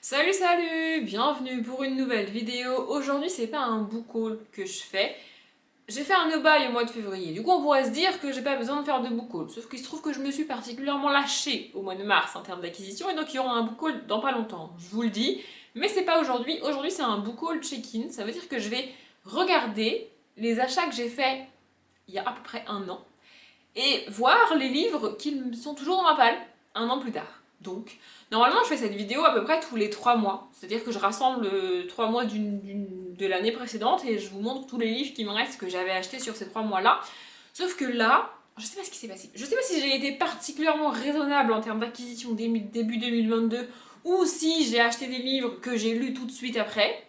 Salut salut, bienvenue pour une nouvelle vidéo. Aujourd'hui c'est pas un book haul que je fais. J'ai fait un no-buy au mois de février. Du coup on pourrait se dire que j'ai pas besoin de faire de book haul. Sauf qu'il se trouve que je me suis particulièrement lâchée au mois de mars en termes d'acquisition et donc il y aura un book haul dans pas longtemps. Je vous le dis. Mais c'est pas aujourd'hui. Aujourd'hui c'est un book haul check-in. Ça veut dire que je vais regarder les achats que j'ai faits il y a à peu près un an et voir les livres qui sont toujours dans ma palle un an plus tard. Donc, normalement, je fais cette vidéo à peu près tous les 3 mois. C'est-à-dire que je rassemble 3 mois de l'année précédente et je vous montre tous les livres qui me restent que j'avais achetés sur ces 3 mois-là. Sauf que là, je sais pas ce qui s'est passé. Je sais pas si j'ai été particulièrement raisonnable en termes d'acquisition début 2022 ou si j'ai acheté des livres que j'ai lus tout de suite après.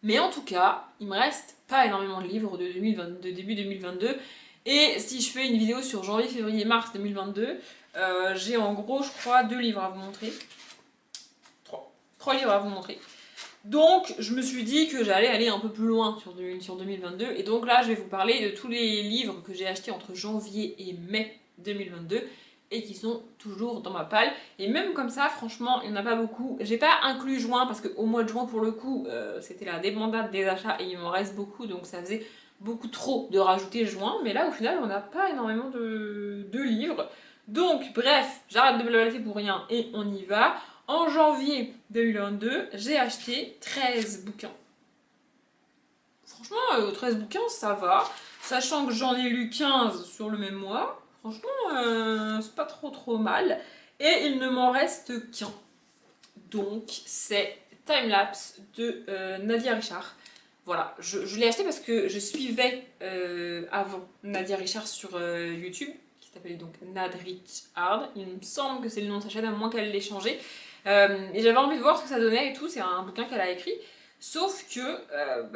Mais en tout cas, il me reste pas énormément de livres de début 2022. Et si je fais une vidéo sur janvier, février, mars 2022, j'ai en gros, je crois, 2 livres à vous montrer. 3 livres à vous montrer. Donc, je me suis dit que j'allais aller un peu plus loin sur 2022. Et donc là, je vais vous parler de tous les livres que j'ai achetés entre janvier et mai 2022 et qui sont toujours dans ma palle. Et même comme ça, franchement, il n'y en a pas beaucoup. J'ai pas inclus juin parce qu'au mois de juin, pour le coup, c'était la débandade des achats et il m'en reste beaucoup. Donc ça faisait beaucoup trop de rajouter juin. Mais là, au final, on n'a pas énormément de livres. Donc, bref, j'arrête de blablater pour rien et on y va. En janvier 2022, j'ai acheté 13 bouquins. Franchement, 13 bouquins, ça va. Sachant que j'en ai lu 15 sur le même mois. Franchement, c'est pas trop mal. Et il ne m'en reste qu'un. Donc, c'est Timelapse de Nadia Richard. Voilà, je l'ai acheté parce que je suivais avant Nadia Richard sur YouTube, qui s'appelait donc Nad Richard. Il me semble que c'est le nom de sa chaîne, à moins qu'elle l'ait changé. Et j'avais envie de voir ce que ça donnait et tout. C'est un bouquin qu'elle a écrit. Sauf que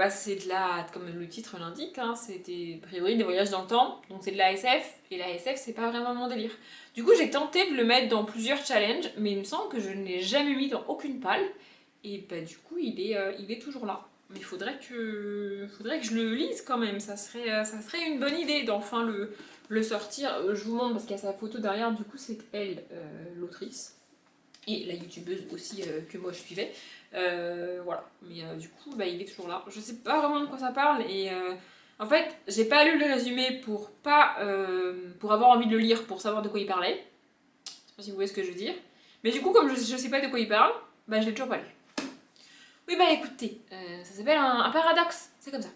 c'est de la, comme le titre l'indique, hein, c'était a priori des voyages dans le temps, donc c'est de la SF, et la SF c'est pas vraiment mon délire. Du coup j'ai tenté de le mettre dans plusieurs challenges, mais il me semble que je ne l'ai jamais mis dans aucune palle, et du coup il est toujours là. Mais faudrait que je le lise quand même, ça serait une bonne idée d'enfin le sortir. Je vous montre parce qu'il y a sa photo derrière, du coup c'est elle, l'autrice et la youtubeuse aussi que moi je suivais. Voilà, mais du coup il est toujours là. Je sais pas vraiment de quoi ça parle et en fait j'ai pas lu le résumé pour avoir envie de le lire pour savoir de quoi il parlait. Je sais pas si vous voyez ce que je veux dire. Mais du coup comme je sais pas de quoi il parle, je l'ai toujours pas lu. Oui écoutez, ça s'appelle un paradoxe, c'est comme ça.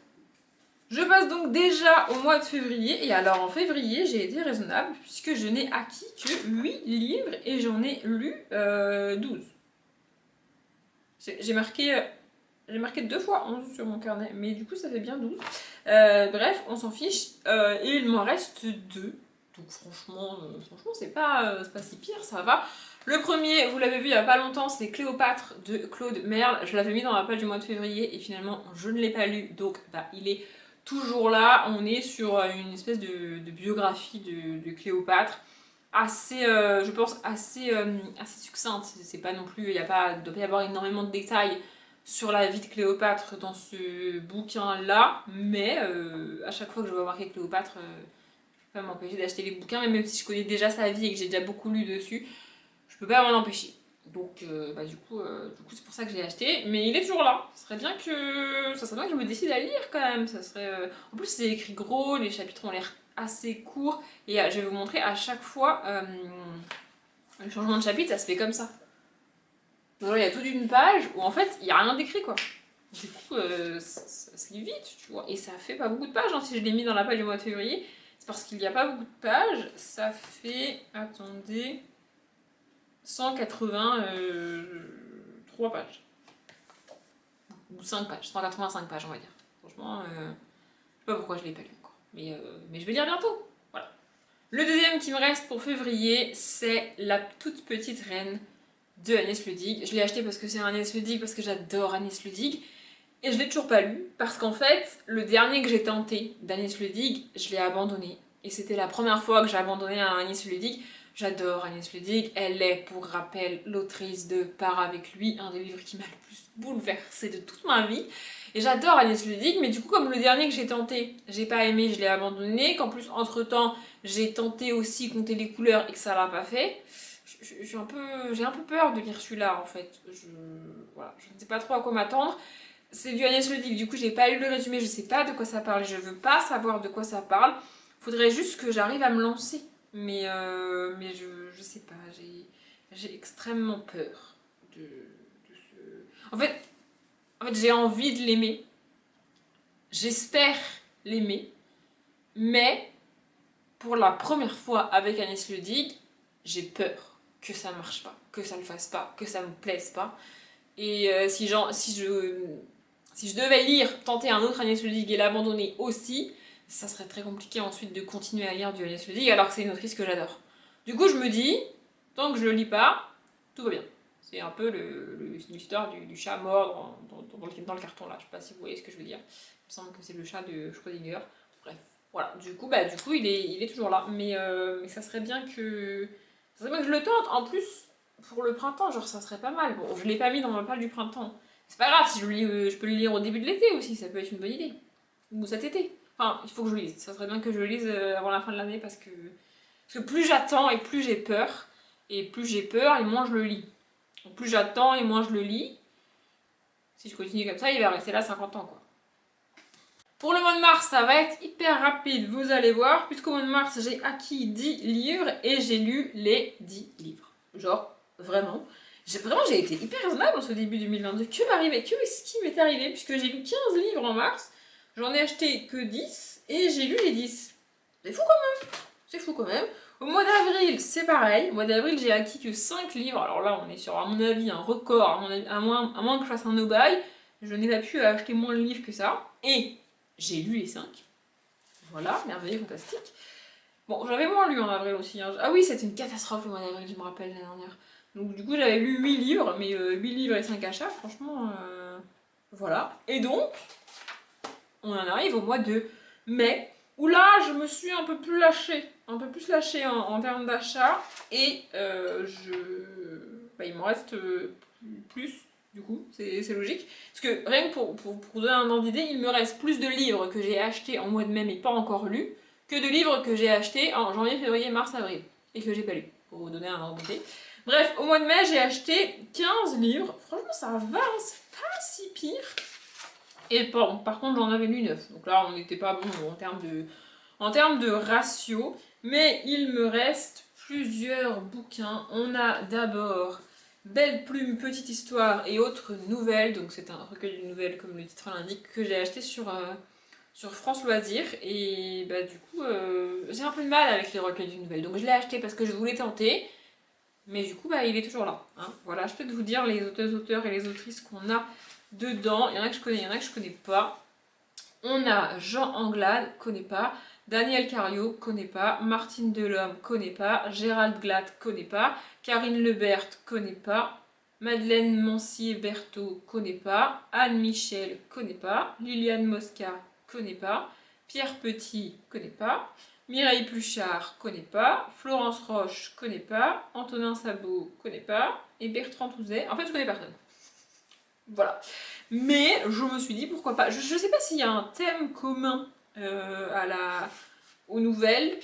Je passe donc déjà au mois de février, et alors en février j'ai été raisonnable puisque je n'ai acquis que 8 livres et j'en ai lu 12. J'ai marqué 2 fois 11 sur mon carnet, mais du coup ça fait bien 12. Bref, on s'en fiche, et il m'en reste 2. Donc franchement c'est pas si pire, ça va. Le premier, vous l'avez vu il y a pas longtemps, c'est Cléopâtre de Claude Merle. Je l'avais mis dans la page du mois de février et finalement je ne l'ai pas lu, donc il est toujours là. On est sur une espèce de biographie de Cléopâtre assez, je pense, assez succincte. C'est pas non plus, il doit pas y avoir énormément de détails sur la vie de Cléopâtre dans ce bouquin-là, mais à chaque fois que je vois marquer Cléopâtre, je peux pas m'empêcher d'acheter les bouquins, même si je connais déjà sa vie et que j'ai déjà beaucoup lu dessus, je peux pas m'en empêcher. Donc du coup c'est pour ça que je l'ai acheté, mais il est toujours là. Ça serait bien que je me décide à le lire quand même. Ça serait en plus c'est écrit gros, les chapitres ont l'air assez courts et je vais vous montrer à chaque fois le changement de chapitre, ça se fait comme ça. Donc il y a toute une page où en fait il y a rien d'écrit quoi. Du coup ça se lit vite, tu vois, et ça fait pas beaucoup de pages, hein. Si je l'ai mis dans la page du mois de février, c'est parce qu'il n'y a pas beaucoup de pages. Ça fait, attendez, 183 pages. Ou 5 pages, 185 pages on va dire. Franchement, je sais pas pourquoi je l'ai pas lu encore. Mais je vais lire bientôt. Voilà. Le deuxième qui me reste pour février, c'est La toute petite reine de Agnès Ludig. Je l'ai acheté parce que c'est Agnès Ludig, parce que j'adore Agnès Ludig. Et je l'ai toujours pas lu, parce qu'en fait, le dernier que j'ai tenté d'Agnès Ludig, je l'ai abandonné. Et c'était la première fois que j'ai abandonné un Agnès Ludig. J'adore Agnès Ludig, elle est, pour rappel, l'autrice de Pars avec lui, un des livres qui m'a le plus bouleversée de toute ma vie. Et j'adore Agnès Ludig, mais du coup, comme le dernier que j'ai tenté, j'ai pas aimé, je l'ai abandonné, qu'en plus, entre-temps, j'ai tenté aussi Compter les couleurs et que ça l'a pas fait, j'ai un peu peur de lire celui-là en fait. Voilà, je ne sais pas trop à quoi m'attendre. C'est du Agnès Ledic, du coup j'ai pas lu le résumé, je sais pas de quoi ça parle, je veux pas savoir de quoi ça parle. Faudrait juste que j'arrive à me lancer. Mais je sais pas, j'ai extrêmement peur de ce... En fait j'ai envie de l'aimer, j'espère l'aimer, mais pour la première fois avec Agnès Ledic, j'ai peur que ça marche pas, que ça le fasse pas, que ça me plaise pas. Et si je devais lire, tenter un autre Agnès Ledic et l'abandonner aussi, ça serait très compliqué ensuite de continuer à lire du Agnès Ledic alors que c'est une autrice que j'adore. Du coup, je me dis, tant que je le lis pas, tout va bien. C'est un peu l'histoire du chat mort dans le carton là. Je sais pas si vous voyez ce que je veux dire. Il me semble que c'est le chat de Schrödinger. Bref, voilà. Du coup, il est toujours là. Mais ça serait bien que. Ça serait bien que je le tente. En plus, pour le printemps, genre ça serait pas mal. Bon, je l'ai pas mis dans ma palle du printemps. C'est pas grave, si je, lis, je peux le lire au début de l'été aussi, ça peut être une bonne idée. Ou cet été. Enfin, il faut que je le lise. Ça serait bien que je le lise avant la fin de l'année parce que plus j'attends et plus j'ai peur. Et plus j'ai peur et moins je le lis. Donc plus j'attends et moins je le lis. Si je continue comme ça, il va rester là 50 ans quoi. Pour le mois de mars, ça va être hyper rapide, vous allez voir. Puisqu'au mois de mars, j'ai acquis 10 livres et j'ai lu les 10 livres. Genre, vraiment. J'ai été hyper raisonnable en ce début 2022. Que m'arrivait? Que est-ce qui m'est arrivé? Puisque j'ai lu 15 livres en mars, j'en ai acheté que 10 et j'ai lu les 10. C'est fou quand même. C'est fou quand même. Au mois d'avril, c'est pareil. Au mois d'avril, j'ai acquis que 5 livres. Alors là, on est sur, à mon avis, un record. À moins que je fasse un no-buy, je n'ai pas pu acheter moins de livres que ça. Et j'ai lu les 5. Voilà, merveilleux, fantastique. Bon, j'avais moins lu en avril aussi. Hein. Ah oui, c'était une catastrophe le mois d'avril, je me rappelle l'année dernière. Donc du coup, j'avais lu 8 livres, mais 8 livres et 5 achats, franchement, voilà. Et donc, on en arrive au mois de mai, où là, je me suis un peu plus lâchée. Un peu plus lâchée en termes d'achat. Et il m'en reste plus, du coup, c'est logique. Parce que rien que pour donner un ordre d'idée, il me reste plus de livres que j'ai achetés en mois de mai, mais pas encore lus, que de livres que j'ai achetés en janvier, février, mars, avril. Et que j'ai pas lu, pour vous donner un ordre d'idée. Bref, au mois de mai, j'ai acheté 15 livres. Franchement, ça va, c'est pas si pire. Et par contre, j'en avais lu 9. Donc là, on n'était pas bon en termes de ratio. Mais il me reste plusieurs bouquins. On a d'abord Belle Plume, Petite Histoire et autres nouvelles. Donc c'est un recueil de nouvelles, comme le titre l'indique, que j'ai acheté sur France Loisirs. Et bah du coup, j'ai un peu de mal avec les recueils de nouvelles. Donc je l'ai acheté parce que je voulais tenter. Mais du coup, il est toujours là. Hein. Voilà, je peux vous dire les auteurs et les autrices qu'on a dedans. Il y en a que je connais, il y en a que je connais pas. On a Jean Anglade, connais pas. Daniel Cario, connais pas. Martine Delhomme, connais pas. Gérald Glatt, connais pas. Karine Lebert, connais pas. Madeleine Mancier-Berthaud, connais pas. Anne Michel, connais pas. Liliane Mosca, connais pas. Pierre Petit, connais pas. Mireille Pluchart, connais pas. Florence Roche, connais pas. Antonin Sabot, connais pas. Et Bertrand Touzet, en fait, je connais personne. Voilà. Mais je me suis dit pourquoi pas. Je sais pas s'il y a un thème commun aux nouvelles.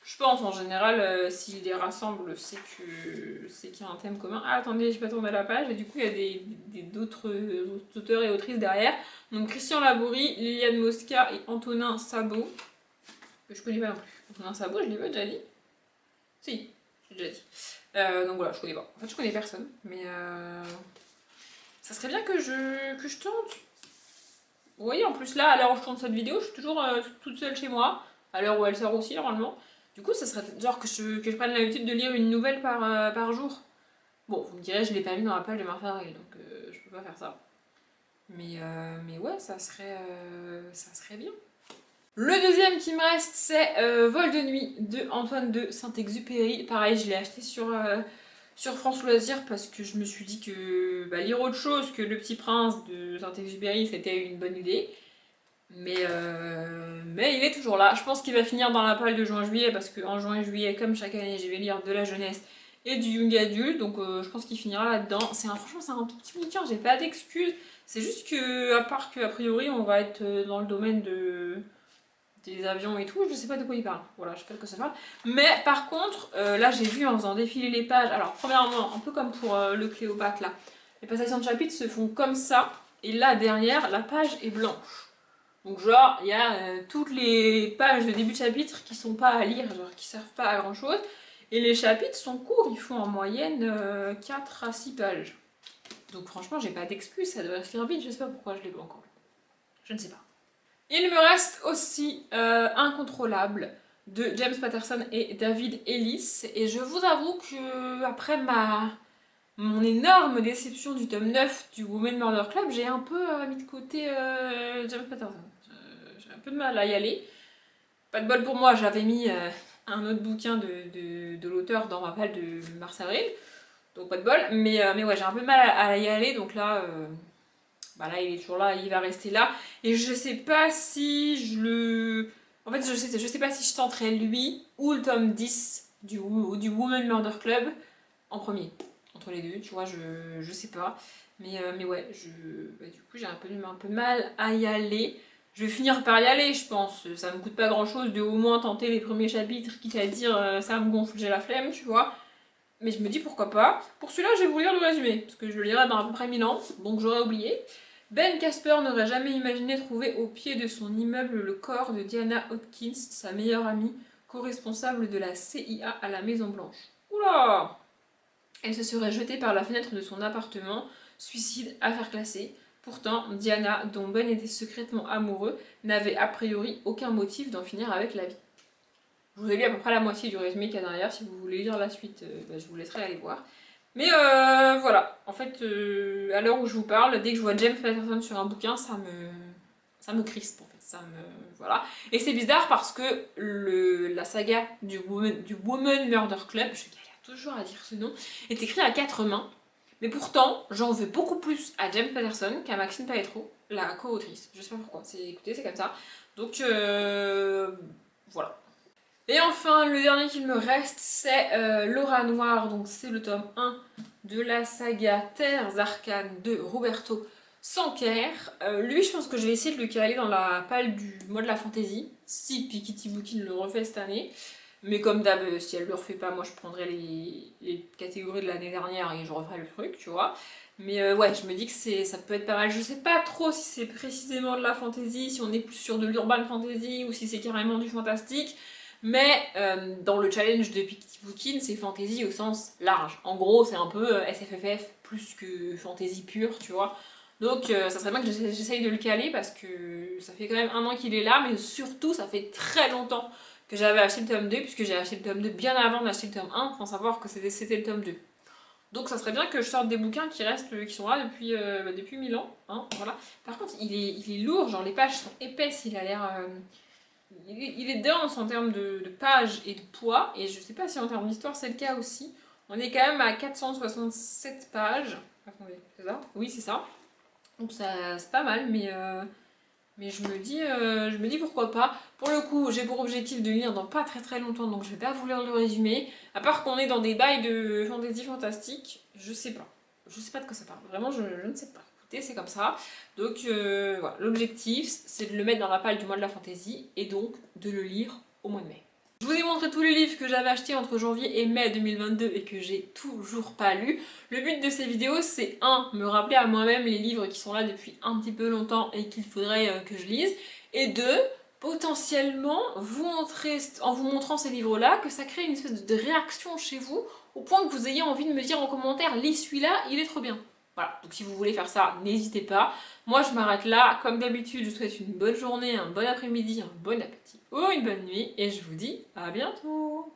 Je pense en général, s'il les rassemble, c'est qu'il y a un thème commun. Ah, attendez, j'ai pas tourné la page. Et du coup, il y a d'autres auteurs et autrices derrière. Donc Christian Labourie, Liliane Mosca et Antonin Sabot. Que je connais pas non plus. Antonin Sabot, je l'ai pas déjà dit? Si, j'ai déjà dit. Donc voilà, je connais pas. En fait, je connais personne. Mais ça serait bien que je tente. Vous voyez, en plus là, à l'heure où je tourne cette vidéo, je suis toujours toute seule chez moi. À l'heure où elle sort aussi, normalement. Du coup, ça serait genre que je prenne l'habitude de lire une nouvelle par jour. Bon, vous me direz, je l'ai pas mis dans la page de mars-avril, donc je peux pas faire ça. Mais ouais, ça serait bien. Le deuxième qui me reste, c'est Vol de nuit de Antoine de Saint-Exupéry. Pareil, je l'ai acheté sur France Loisirs parce que je me suis dit que lire autre chose que Le Petit Prince de Saint-Exupéry, c'était une bonne idée. Mais il est toujours là. Je pense qu'il va finir dans la palle de juin-juillet parce qu'en juin et juillet, comme chaque année, je vais lire de la jeunesse et du young adulte. Donc je pense qu'il finira là-dedans. Franchement, c'est un tout petit bouquin, j'ai pas d'excuses. C'est juste que, à part qu'a priori, on va être dans le domaine des avions et tout, je sais pas de quoi il parle. Voilà, je sais pas de quoi ça parle. Mais par contre, là j'ai vu en faisant défiler les pages, alors premièrement, un peu comme pour le Cléopâtre là, les passations de chapitres se font comme ça, et là derrière, la page est blanche. Donc genre, il y a toutes les pages de début de chapitre qui sont pas à lire, genre qui servent pas à grand chose. Et les chapitres sont courts, ils font en moyenne 4 à 6 pages. Donc franchement, j'ai pas d'excuse, ça devrait se faire vite, je sais pas pourquoi je l'ai pas encore. Je ne sais pas. Il me reste aussi Incontrôlable de James Patterson et David Ellis. Et je vous avoue que après mon énorme déception du tome 9 du Women Murder Club, j'ai un peu mis de côté James Patterson. J'ai un peu de mal à y aller. Pas de bol pour moi, j'avais mis un autre bouquin de l'auteur dans ma palle de mars-avril. Donc pas de bol. Mais ouais, j'ai un peu de mal à y aller. Donc là, là, il est toujours là, il va rester là. Et je sais pas si je le... En fait, je sais pas si je tenterai lui ou le tome 10 du Women Murder Club en premier. Entre les deux, tu vois, je sais pas. Mais ouais, du coup, j'ai un peu mal à y aller. Je vais finir par y aller, je pense. Ça me coûte pas grand chose de au moins tenter les premiers chapitres, quitte à dire ça me gonfle, j'ai la flemme, tu vois. Mais je me dis pourquoi pas. Pour celui-là, je vais vous lire le résumé, parce que je le lirai dans à peu près 1000 ans, donc j'aurais oublié. Ben Casper n'aurait jamais imaginé trouver au pied de son immeuble le corps de Diana Hopkins, sa meilleure amie, co-responsable de la CIA à la Maison Blanche. Oula! Elle se serait jetée par la fenêtre de son appartement, suicide, affaire classée. Pourtant, Diana, dont Ben était secrètement amoureux, n'avait a priori aucun motif d'en finir avec la vie. Je vous ai lu à peu près la moitié du résumé qu'il y a derrière, si vous voulez lire la suite, je vous laisserai aller voir. Mais voilà, en fait, à l'heure où je vous parle, dès que je vois James Patterson sur un bouquin, ça me crispe en fait, voilà. Et c'est bizarre parce que la saga du Woman Murder Club, je galère toujours à dire ce nom, est écrit à 4 mains. Mais pourtant, j'en veux beaucoup plus à James Patterson qu'à Maxine Paetro, la co-autrice. Je sais pas pourquoi, écoutez, c'est comme ça. Donc voilà. Et enfin, le dernier qu'il me reste, c'est Laura Noire, donc c'est le tome 1 de la saga Terres Arcanes de Roberto Sanquer. Lui, je pense que je vais essayer de le caler dans la palle du mois de la fantasy, si Pikitty Bookin le refait cette année. Mais comme d'hab, si elle le refait pas, moi je prendrai les catégories de l'année dernière et je referai le truc, tu vois. Mais ouais, je me dis que ça peut être pas mal. Je sais pas trop si c'est précisément de la fantasy, si on est plus sur de l'urban fantasy ou si c'est carrément du fantastique. Mais dans le challenge de Pikitty Bookin, c'est fantasy au sens large. En gros, c'est un peu SFFF plus que fantasy pure, tu vois. Donc ça serait bien que j'essaye de le caler parce que ça fait quand même 1 an qu'il est là, mais surtout ça fait très longtemps que j'avais acheté le tome 2, puisque j'ai acheté le tome 2 bien avant d'acheter le tome 1, sans savoir que c'était le tome 2. Donc ça serait bien que je sorte des bouquins qui sont là depuis 1000 ans, hein, voilà. Par contre, il est lourd, genre les pages sont épaisses, il a l'air... il est dense en termes de pages et de poids, et je sais pas si en termes d'histoire c'est le cas aussi. On est quand même à 467 pages. Attendez, c'est ça? Oui, c'est ça. Donc c'est pas mal, mais je me dis pourquoi pas. Pour le coup, j'ai pour objectif de lire dans pas très longtemps, donc je vais pas vous lire le résumé. À part qu'on est dans des bails de fantasy fantastique, je sais pas. Je sais pas de quoi ça parle. Vraiment, je ne sais pas. Écoutez, c'est comme ça. Donc voilà, l'objectif, c'est de le mettre dans la palle du mois de la fantasy et donc de le lire au mois de mai. Je vous ai montré tous les livres que j'avais achetés entre janvier et mai 2022 et que j'ai toujours pas lus. Le but de ces vidéos, c'est 1. Me rappeler à moi-même les livres qui sont là depuis un petit peu longtemps et qu'il faudrait que je lise. Et 2. Potentiellement vous montrer, en vous montrant ces livres-là, que ça crée une espèce de réaction chez vous, au point que vous ayez envie de me dire en commentaire, lis celui-là, il est trop bien. Voilà, donc si vous voulez faire ça, n'hésitez pas. Moi je m'arrête là, comme d'habitude, je vous souhaite une bonne journée, un bon après-midi, un bon appétit ou une bonne nuit, et je vous dis à bientôt.